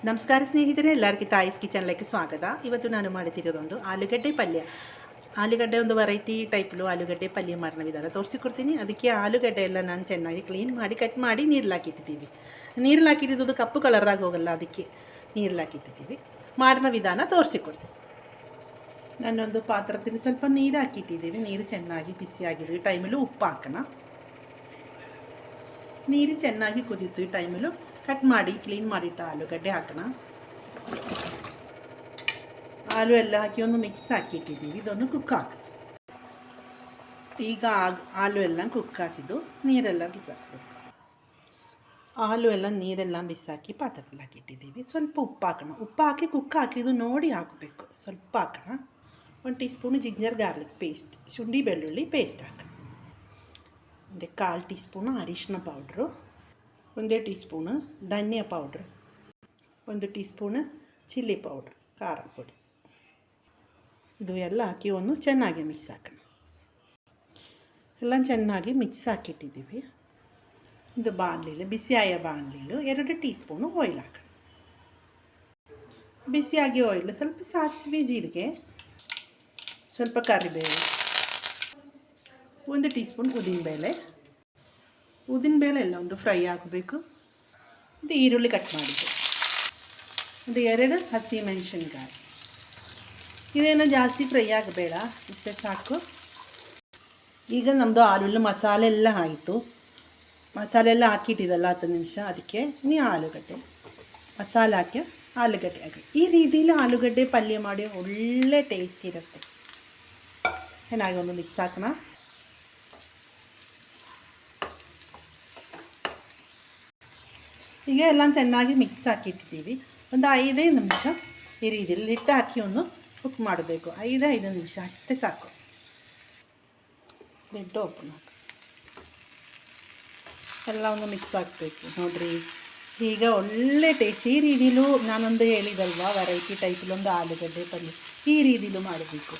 ನಮಸ್ಕಾರ ಸ್ನೇಹಿತರೆ, ಎಲ್ಲರಿಗೂ ತಾಯಿಸ್ ಕಿಚನ್ലേക്ക് ಸ್ವಾಗತ. ಇವತ್ತು ನಾನು ಮಾಡುತ್ತಿರೋದೊಂದು ಆಲೂಗಡ್ಡೆ ಪಲ್ಯ. ಆಲೂಗಡ್ಡೆ ಒಂದು ವೆರೈಟಿ ಟೈಪ್ಲು ಆಲೂಗಡ್ಡೆ ಪಲ್ಯ ಮಾಡಿನ ವಿಧಾನ ತೋರಿಸಿಕೊಡ್ತೀನಿ. ಅದಕ್ಕೆ ಆಲೂಗಡ್ಡೆ ಎಲ್ಲ ನಾನು ಚೆನ್ನಾಗಿ ಕ್ಲೀನ್ ಮಾಡಿ ಕಟ್ ಮಾಡಿ ನೀರಲ್ಲಿ ಹಾಕಿಟ್ಟಿದ್ದೀವಿ. ನೀರಲ್ಲಿ ಹಾಕಿಟ್ಟಿದ್ದು ಕಪ್ಪು ಕಲರಾಗಿ ಹೋಗಲ್ಲ, ಅದಕ್ಕೆ ನೀರಲ್ಲಿ ಹಾಕಿಟ್ಟಿದ್ದೀವಿ. ಮಾಡಿನ ವಿಧಾನ ತೋರಿಸಿಕೊಡ್ತೀನಿ. ನಾನೊಂದು ಪಾತ್ರದಲ್ಲಿ ಸ್ವಲ್ಪ ನೀರು ಹಾಕಿಟ್ಟಿದ್ದೀವಿ. ನೀರು ಚೆನ್ನಾಗಿ ಬಿಸಿಯಾಗಿರೋ ಈ ಟೈಮಲ್ಲೂ ಉಪ್ಪು ಹಾಕೋಣ. ನೀರು ಚೆನ್ನಾಗಿ ಕುದೀತು ಈ ಟೈಮಲ್ಲೂ ಕಟ್ ಮಾಡಿ ಕ್ಲೀನ್ ಮಾಡಿಟ್ಟ ಆಲೂಗಡ್ಡೆ ಹಾಕೋಣ. ಆಲೂ ಎಲ್ಲ ಹಾಕಿ ಒಂದು ಮಿಕ್ಸ್ ಹಾಕಿಟ್ಟಿದ್ದೀವಿ. ಇದೊಂದು ಕುಕ್ ಹಾಕಿ. ಈಗ ಆಲೂ ಎಲ್ಲ ಕುಕ್ ಹಾಕಿದ್ದು ನೀರೆಲ್ಲ ಬಿಸಾಕಬೇಕು. ಆಲೂ ಎಲ್ಲ ನೀರೆಲ್ಲ ಬಿಸಾಕಿ ಪಾತ್ರದಲ್ಲಿ ಹಾಕಿಟ್ಟಿದ್ದೀವಿ. ಸ್ವಲ್ಪ ಉಪ್ಪು ಹಾಕೋಣ. ಉಪ್ಪು ಹಾಕಿ ಕುಕ್ ಹಾಕಿದ್ದು ನೋಡಿ ಹಾಕಬೇಕು. ಸ್ವಲ್ಪ ಹಾಕೋಣ. 1 teaspoon ginger garlic paste, ಶುಂಠಿ ಬೆಳ್ಳುಳ್ಳಿ ಪೇಸ್ಟ್ ಹಾಕೋಣ. ಒಂದು 1/4 ಟೀ ಸ್ಪೂನು ಅರಿಶಿನ ಪೌಡ್ರು, 1 ಟೀ ಸ್ಪೂನು ಧನಿಯಾ powder, 1 teaspoon chilli powder, ಖಾರ ಪುಡಿ. ಇದು ಎಲ್ಲ ಹಾಕಿ ಒಂದು ಚೆನ್ನಾಗಿ ಮಿಕ್ಸ್ ಹಾಕೋಣ. ಎಲ್ಲ ಚೆನ್ನಾಗಿ ಮಿಕ್ಸ್ ಹಾಕಿಟ್ಟಿದ್ದೀವಿ. ಒಂದು ಬಾಣಲಿಲಿ, ಬಿಸಿಯಾದ ಬಾಣಲಿಲು 2 ಟೀ ಸ್ಪೂನು ಆಯಿಲ್ ಹಾಕೋಣ. ಬಿಸಿಯಾಗಿ ಆಯಿಲ್, ಸ್ವಲ್ಪ ಸಾಸಿವೆ ಜೀರಿಗೆ, ಸ್ವಲ್ಪ ಕರಿಬೇವು, 1 ಟೀ ಸ್ಪೂನ್ ಉದ್ದಿನಬೇಳೆ ಎಲ್ಲ ಒಂದು ಫ್ರೈ ಆಗಬೇಕು. ಇದು ಈರುಳ್ಳಿ ಕಟ್ ಮಾಡಿದ್ದು, ಒಂದು 2 ಹಸಿಮೆಣಸಿನ್ಕಾಯಿ. ಇದೇನೋ ಜಾಸ್ತಿ ಫ್ರೈ ಆಗಬೇಡ, ಇಷ್ಟೇ ಸಾಕು. ಈಗ ನಮ್ಮದು ಆಲೂಲ್ಲಿ ಮಸಾಲೆ ಎಲ್ಲ ಆಯಿತು. ಮಸಾಲೆ ಎಲ್ಲ ಹಾಕಿಟ್ಟಿದ್ದಲ್ಲ 10 ನಿಮಿಷ, ಅದಕ್ಕೆ ಆಲೂಗಡ್ಡೆ ಮಸಾಲೆ ಹಾಕಿ ಆಲೂಗಡ್ಡೆ ಹಾಕಿ. ಈ ರೀತಿಯಲ್ಲಿ ಆಲೂಗಡ್ಡೆ ಪಲ್ಯ ಮಾಡಿ ಒಳ್ಳೆ ಟೇಸ್ಟ್ ಇರುತ್ತೆ. ಚೆನ್ನಾಗಿ ಒಂದು ಮಿಕ್ಸ್ ಹಾಕೋಣ. ಈಗ ಎಲ್ಲ ಚೆನ್ನಾಗಿ ಮಿಕ್ಸ್ ಹಾಕಿಟ್ಟಿದ್ದೀವಿ. ಒಂದು 5 ನಿಮಿಷ ಈ ರೀತಿಯಲ್ಲಿ ಲಿಟ್ಟು ಹಾಕಿ ಒಂದು ಕುಕ್ ಮಾಡಬೇಕು. 5 ನಿಮಿಷ ಅಷ್ಟೇ ಸಾಕು. ಲಿಟ್ಟು ಓಪನ್ ಹಾಕಿ ಎಲ್ಲ ಒಂದು ಮಿಕ್ಸ್ ಹಾಕಬೇಕು. ನೋಡಿರಿ, ಈಗ ಒಳ್ಳೆ ಟೇಸ್ಟ್. ಈ ರೀತಿಲೂ ನಾನೊಂದು ಹೇಳಿದಲ್ವ, ವೆರೈಟಿ ಟೈಪಲ್ಲಿ ಒಂದು ಆಲೂಗಡ್ಡೆ ಪಲ್ಯ ಈ ರೀತಿಲೂ ಮಾಡಬೇಕು.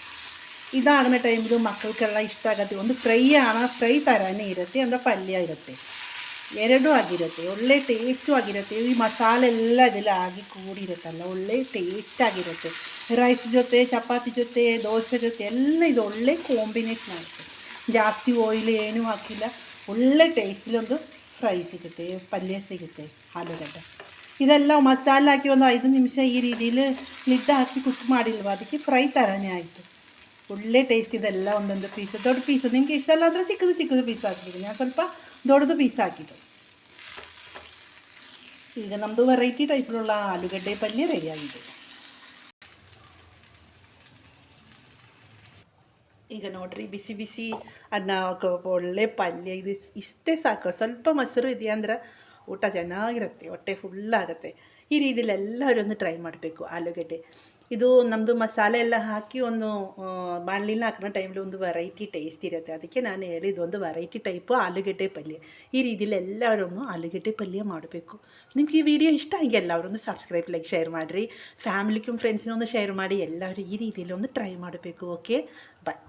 ಇದಾಗೋ ಟೈಮ್ದು ಮಕ್ಕಳಿಗೆಲ್ಲ ಇಷ್ಟ ಆಗುತ್ತೆ. ಒಂದು ಫ್ರೈ ಥರನೇ ಇರುತ್ತೆ, ಅಂದರೆ ಪಲ್ಯ ಇರುತ್ತೆ, ಎರಡೂ ಆಗಿರುತ್ತೆ. ಒಳ್ಳೆ ಟೇಸ್ಟು ಆಗಿರುತ್ತೆ. ಈ ಮಸಾಲೆ ಎಲ್ಲ ಇದೆಲ್ಲ ಆಗಿ ಕೂಡಿರುತ್ತಲ್ಲ, ಒಳ್ಳೆ ಟೇಸ್ಟ್ ಆಗಿರುತ್ತೆ. ರೈಸ್ ಜೊತೆ, ಚಪಾತಿ ಜೊತೆ, ದೋಸೆ ಜೊತೆ ಎಲ್ಲ ಇದು ಒಳ್ಳೆ ಕಾಂಬಿನೇಷನ್ ಆಗುತ್ತೆ. ಜಾಸ್ತಿ ಆಯಿಲ್ ಏನೂ ಹಾಕಿಲ್ಲ, ಒಳ್ಳೆ ಟೇಸ್ಟಲ್ಲಿ ಒಂದು ಫ್ರೈ ಸಿಗುತ್ತೆ, ಪಲ್ಯ ಸಿಗುತ್ತೆ ಆಲೂಗಡ್ಡೆ. ಇದೆಲ್ಲ ಮಸಾಲೆ ಹಾಕಿ ಒಂದು 5 ನಿಮಿಷ ಈ ರೀತಿಲಿ ಲಿಡ್ ಹಾಕಿ ಕುಕ್ ಮಾಡಿಲ್ವ, ಅದಕ್ಕೆ ಫ್ರೈ ಥರನೇ ಆಯಿತು. ಒಳ್ಳೆ ಟೇಸ್ಟ್. ಇದೆಲ್ಲ ಒಂದೊಂದು ಪೀಸು, ದೊಡ್ಡ ಪೀಸು, ನಿಮಗೆ ಇಷ್ಟ ಅಲ್ಲ ಅಂದರೆ ಚಿಕ್ಕದು ಪೀಸ್ ಹಾಕ್ಬಿಡಿ. ನಾನು ಸ್ವಲ್ಪ ದೊಡ್ಡದು ಪೀಸ್ ಹಾಕಿದ್ದು. ಈಗ ನಮ್ಮದು ವೆರೈಟಿ ಟೈಪ್ലുള്ള ಆಲೂಗಡ್ಡೆ ಪಲ್ಯ ರೆಡಿಯಾಗಿದೆ. ಈಗ ನೋಡಿರಿ, ಬಿಸಿ ಬಿಸಿ ಅನ್ನ, ಒಳ್ಳೆ ಪಲ್ಯ, ಇದು ಇಷ್ಟೇ ಸಾಕು. ಸ್ವಲ್ಪ ಮೊಸರು ಇದೆಯಾ ಅಂದ್ರೆ ಊಟ ಚೆನ್ನಾಗಿರುತ್ತೆ, ಹೊಟ್ಟೆ ಫುಲ್ಲಾಗುತ್ತೆ. ಈ ರೀತಿಯಲ್ಲಿ ಎಲ್ಲರೂ ಒಂದು ಟ್ರೈ ಮಾಡಬೇಕು ಆಲೂಗಡ್ಡೆ. ಇದು ನಮ್ಮದು ಮಸಾಲೆ ಎಲ್ಲ ಹಾಕಿ ಒಂದು ಬಾಣಲಿನ ಹಾಕೋಣ ಟೈಮಲ್ಲಿ ಒಂದು ವೆರೈಟಿ ಟೇಸ್ಟ್ ಇರುತ್ತೆ. ಅದಕ್ಕೆ ನಾನು ಹೇಳಿದ್ದು ಒಂದು ವೆರೈಟಿ ಟೈಪು ಆಲೂಗಡ್ಡೆ ಪಲ್ಯ. ಈ ರೀತಿಯಲ್ಲಿ ಎಲ್ಲರೂ ಆಲೂಗಡ್ಡೆ ಪಲ್ಯ ಮಾಡಬೇಕು. ನಿಮ್ಗೆ ಈ ವಿಡಿಯೋ ಇಷ್ಟ ಆಗಿ ಎಲ್ಲರೂ ಸಬ್ಸ್ಕ್ರೈಬ್, ಲೈಕ್, ಶೇರ್ ಮಾಡಿರಿ. ಫ್ಯಾಮಿಲಿಗೂ ಫ್ರೆಂಡ್ಸಿನೊಂದು ಶೇರ್ ಮಾಡಿ. ಎಲ್ಲರೂ ಈ ರೀತಿಯಲ್ಲಿ ಒಂದು ಟ್ರೈ ಮಾಡಬೇಕು. ಓಕೆ, ಬಾಯ್.